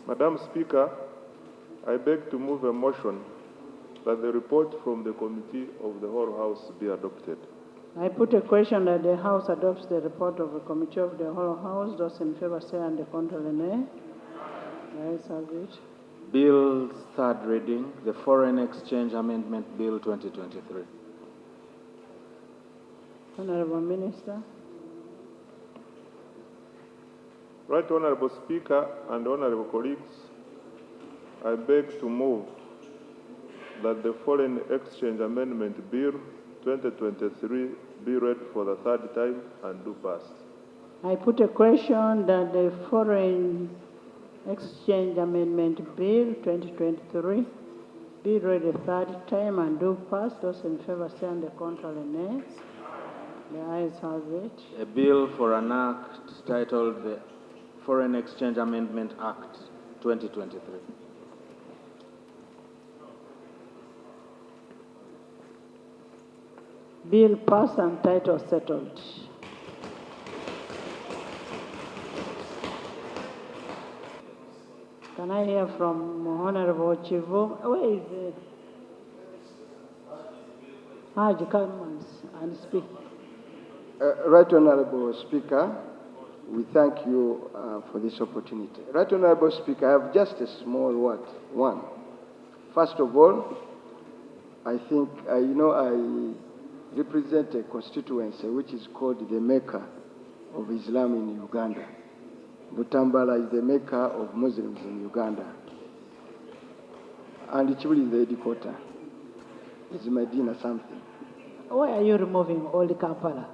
Madam Speaker, I beg to move a motion that the report from the Committee of the whole House be adopted. I put a question that the House adopts the report of the Committee of the whole House. Those in favor say and the contrary nay. The ayes have it. Bill's third reading, the Foreign Exchange Amendment Bill 2023. Honorable Minister. Right Honorable Speaker and Honorable colleagues, I beg to move that the Foreign Exchange Amendment Bill 2023 be read for the third time and do pass. I put a question that the Foreign Exchange Amendment Bill 2023 be read a third time and do pass. Those in favor say and the contrary nay. The ayes have it. A bill for an act titled the Foreign Exchange Amendment Act 2023. Bill passed and title settled. Can I hear from Honorable Chivu? Where is it? Haji, come and speak. Right Honorable Speaker, we thank you for this opportunity. Right Honorable Speaker, I have just a small word. One. First of all, I think, I represent a constituency which is called the Mecca of Islam in Uganda. Butambala is the Mecca of Muslims in Uganda. And Chibuli is the headquarter. It's Medina something. Why are you removing Old Kampala?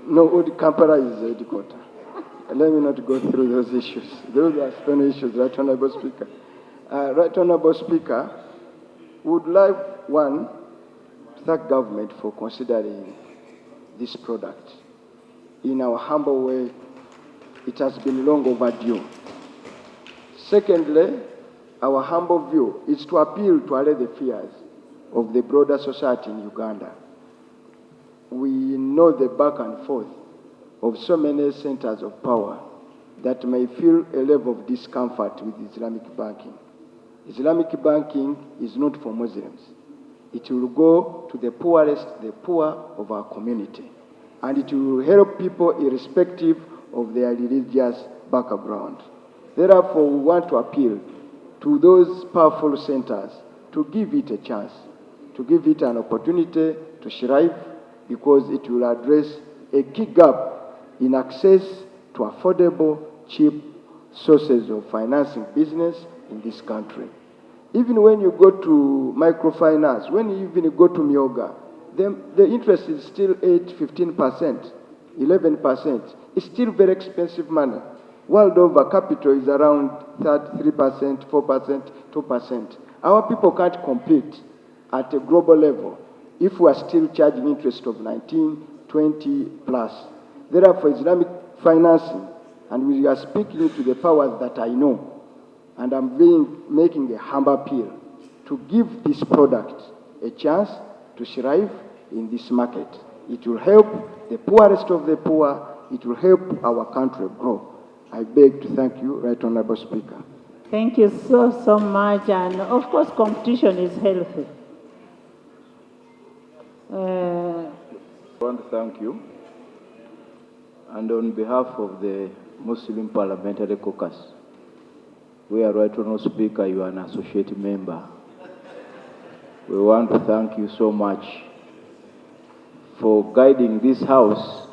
No, Old Kampala is the headquarter. Let me not go through those issues. Those are stony issues, Right Honorable Speaker. Right Honorable Speaker, would like, one, to thank government for considering this product. In our humble way, it has been long overdue. Secondly, our humble view is to appeal to allay the fears of the broader society in Uganda. We know the back and forth of so many centers of power that may feel a level of discomfort with Islamic banking. Islamic banking is not for Muslims. It will go to the poorest, the poor of our community. And it will help people irrespective of their religious background. Therefore, we want to appeal to those powerful centers to give it a chance, to give it an opportunity to thrive, because it will address a key gap in access to affordable, cheap sources of financing business in this country. Even when you go to microfinance, when you even go to Myoga, the interest is still 15%, 11%. It's still very expensive money. World over, capital is around 3%, 4%, 2%. Our people can't compete at a global level if we are still charging interest of 19, 20 plus. Therefore, Islamic financing, and we are speaking to the powers that I know, and I'm making a humble appeal to give this product a chance to thrive in this market. It will help the poorest of the poor. It will help our country grow. I beg to thank you, Right Honorable Speaker. Thank you so much. And of course, competition is healthy. I want to thank you. and on behalf of the Muslim Parliamentary Caucus, where Right Honourable Speaker, you are an associate member, we want to thank you so much for guiding this House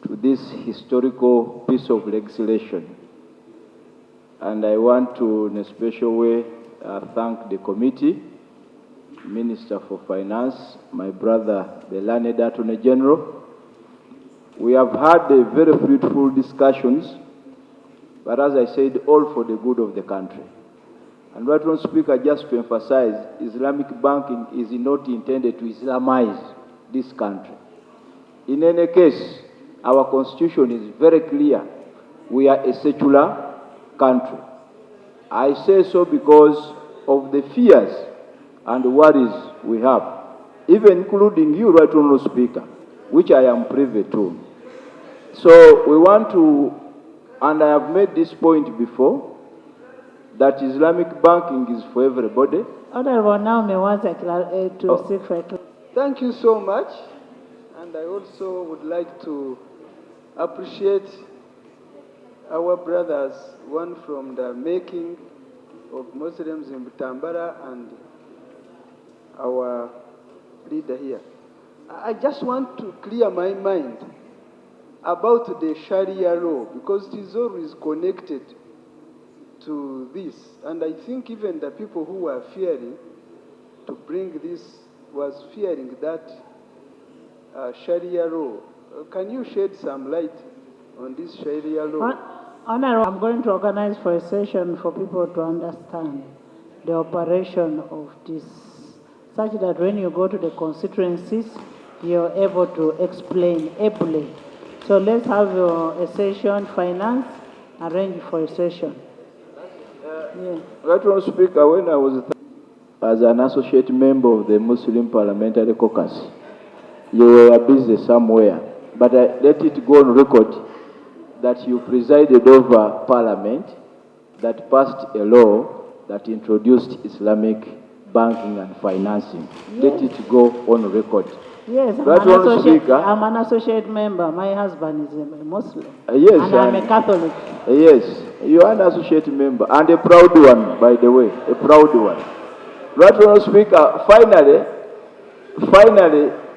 to this historical piece of legislation. And I want to, in a special way, thank the committee, Minister for Finance, my brother, the learned Attorney General. We have had a very fruitful discussions, but as I said, all for the good of the country. And Right Honourable Speaker, just to emphasize, Islamic banking is not intended to Islamize this country. In any case, our constitution is very clear. We are a secular country. I say so because of the fears and worries we have, even including you, Right Honourable Speaker, which I am privy to. So we want to, and I have made this point before, that Islamic banking is for everybody. Honorable, now may want to seek for a Thank you so much. And I also would like to appreciate our brothers, one from the making of Muslims in Butambara and our leader here. I just want to clear my mind about the Sharia law because it is always connected to this. And I think even the people who were fearing to bring this was fearing that Sharia law. Can you shed some light on this Sharia law? Honorable, I'm going to organize for a session for people to understand the operation of this, such that when you go to the constituencies, you're able to explain ably. So let's have a session, finance, arrange for a session. Right Honourable Speaker, when I was as an associate member of the Muslim Parliamentary Caucus, you were busy somewhere, but let it go on record that you presided over Parliament that passed a law that introduced Islamic banking and financing. Let it go on record. Yes, I'm an associate member. My husband is a Muslim. Yes, and I'm a Catholic. Yes, you are an associate member, and a proud one, by the way, a proud one. Right Honourable Speaker, finally,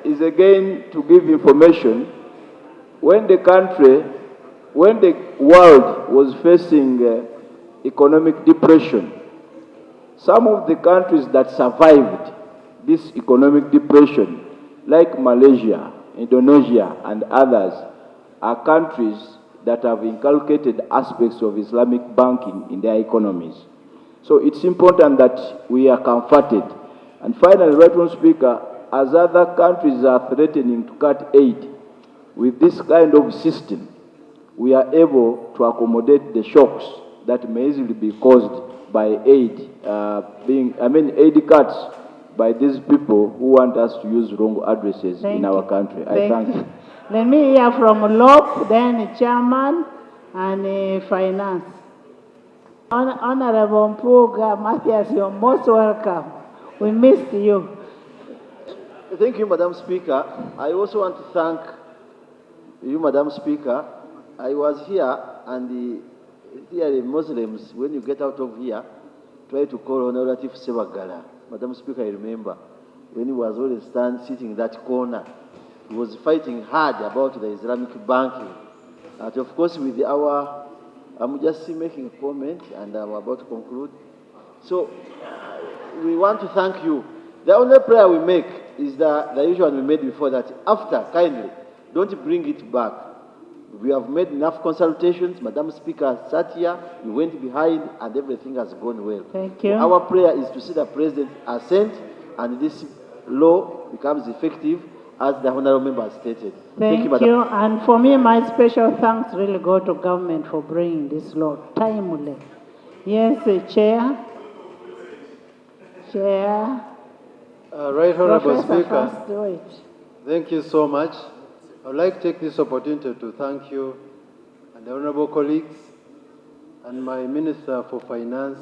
is again to give information. When the world was facing economic depression, some of the countries that survived this economic depression, like Malaysia, Indonesia, and others, are countries that have inculcated aspects of Islamic banking in their economies. So it's important that we are comforted. And finally, Right Honourable Speaker, as other countries are threatening to cut aid, with this kind of system, we are able to accommodate the shocks that may easily be caused by aid aid cuts by these people who want us to use wrong addresses in our country. I thank you. Let me hear from LOP, then Chairman and Finance. Honorable Mpuga Matthias, you're most welcome. We missed you. Thank you, Madam Speaker. I also want to thank you, Madam Speaker. I was here, and the Muslims, when you get out of here, try to call Honorable Sebagala. Madam Speaker, I remember when he was always sitting in that corner, he was fighting hard about the Islamic banking. And of course, with I'm just making a comment, and I'm about to conclude. So, we want to thank you. The only prayer we make is the usual one we made before, that after, kindly, don't bring it back. We have made enough consultations. Madam Speaker sat here, you went behind, and everything has gone well. Thank you. Our prayer is to see the President assent, and this law becomes effective, as the Honourable Member stated. Thank you, Madam. And for me, my special thanks really go to government for bringing this law timely. Yes, Chair. Right Honourable Professor, Speaker, first wait. thank you so much. I would like to take this opportunity to thank you and the honourable colleagues and my Minister for Finance,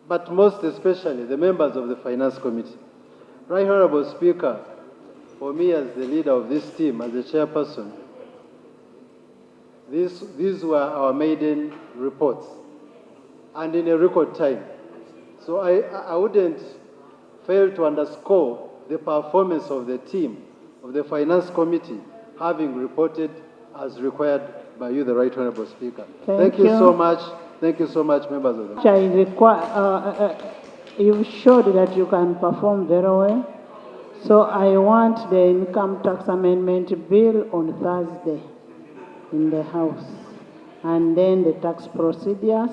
but most especially the members of the Finance Committee. Right Honourable Speaker, for me as the leader of this team, as the chairperson, these were our maiden reports, and in a record time. So I wouldn't fail to underscore the performance of the team, of the Finance Committee, having reported as required by you, the Right Honorable Speaker. Thank you so much. Thank you so much, members of the You showed that you can perform very well. So I want the income tax amendment bill on Thursday in the House. And then the tax procedures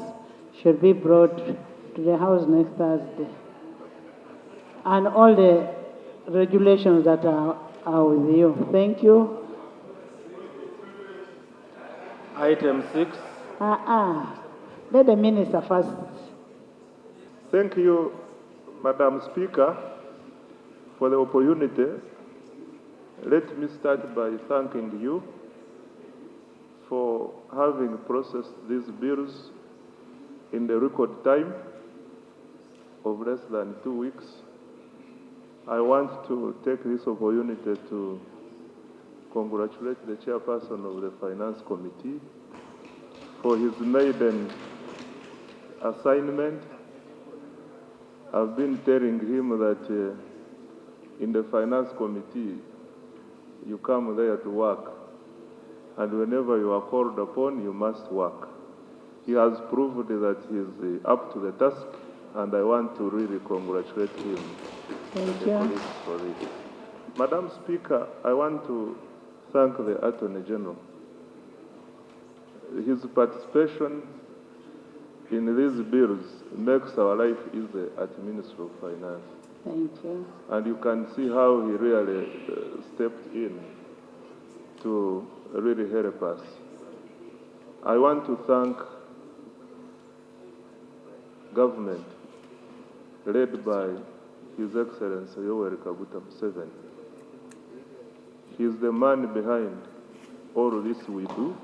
should be brought to the House next Thursday. And all the regulations that are with you. Thank you. Item 6. Let the minister first. Thank you, Madam Speaker, for the opportunity. Let me start by thanking you for having processed these bills in the record time of less than 2 weeks. I want to take this opportunity to congratulate the chairperson of the Finance Committee for his maiden assignment. I've been telling him that in the Finance Committee, you come there to work, and whenever you are called upon, you must work. He has proved that he is up to the task, and I want to really congratulate him. Thank you. For this. Madam Speaker, I want to thank the Attorney General. His participation in these bills makes our life easy at Ministry of Finance. Thank you. And you can see how he really stepped in to really help us. I want to thank government led by His Excellency Yoweri Kaguta Museveni. He is the man behind all this we do,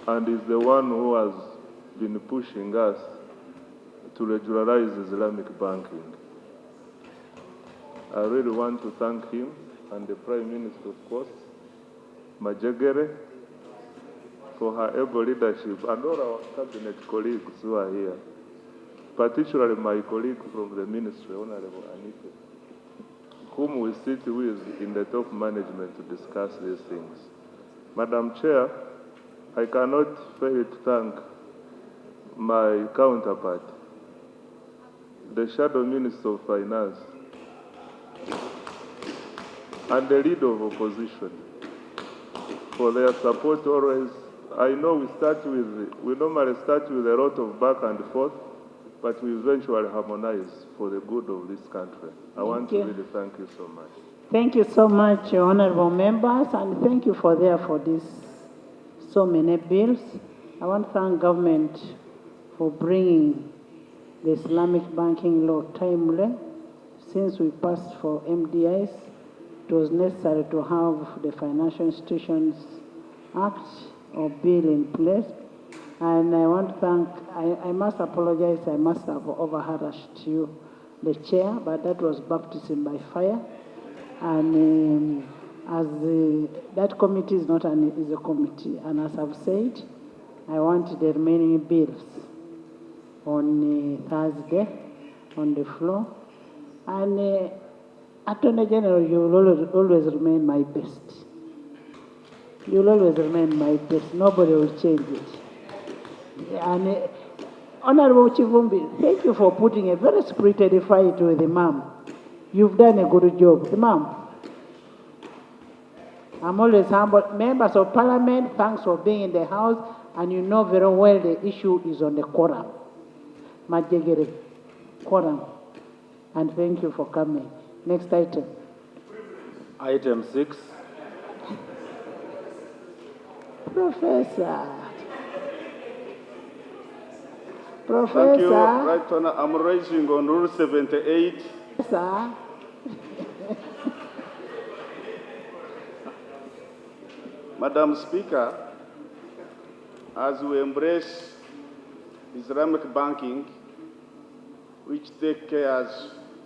and is the one who has been pushing us to regularize Islamic banking. I really want to thank him and the Prime Minister, of course, Majegere, for her able leadership, and all our cabinet colleagues who are here, particularly my colleague from the Ministry, Honorable Anita, whom we sit with in the top management to discuss these things. Madam Chair, I cannot fail to thank my counterpart, the Shadow Minister of Finance, and the leader of opposition for their support always. I know we normally start with a lot of back and forth, but we eventually harmonize for the good of this country. I want to really thank you so much. Thank you so much, honorable members, and thank you for this so many bills. I want to thank government for bringing the Islamic banking law timely. Since we passed for MDIs, it was necessary to have the Financial Institutions Act or bill in place. And I want to thank, I must apologize, I must have over-harassed you, the chair, but that was baptism by fire. And that committee is not is a committee. And as I've said, I want the remaining bills on Thursday on the floor. And Attorney General, you will always remain my best. You will always remain my best. Nobody will change it. And Honorable Chivumbi, thank you for putting a very spirited fight with Imam. You've done a good job. Imam, I'm always humble. Members of Parliament, thanks for being in the House, and you know very well the issue is on the quorum. Majegere, quorum. And thank you for coming. Next item. Item 6. Professor. Thank you, Right Honor. I'm raising on Rule 78. Sir. Madam Speaker, as we embrace Islamic banking, which takes care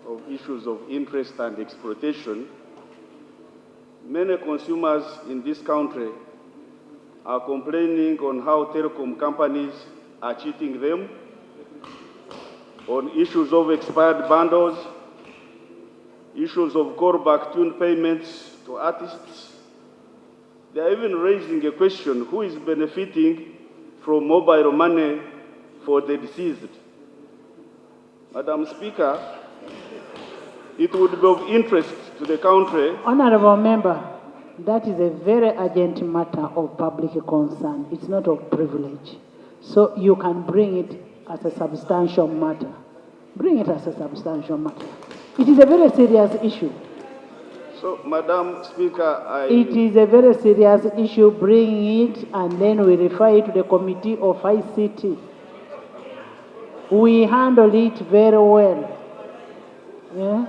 of issues of interest and exploitation, many consumers in this country are complaining on how telecom companies are cheating them, on issues of expired bundles, issues of callback tune payments to artists. They are even raising a question, who is benefiting from mobile money for the deceased? Madam Speaker, it would be of interest to the country. Honorable member, that is a very urgent matter of public concern. It's not of privilege. So you can bring it as a substantial matter. Bring it as a substantial matter. It is a very serious issue. So, Madam Speaker, It is a very serious issue. Bring it and then we refer it to the Committee of ICT. We handle it very well. Yeah?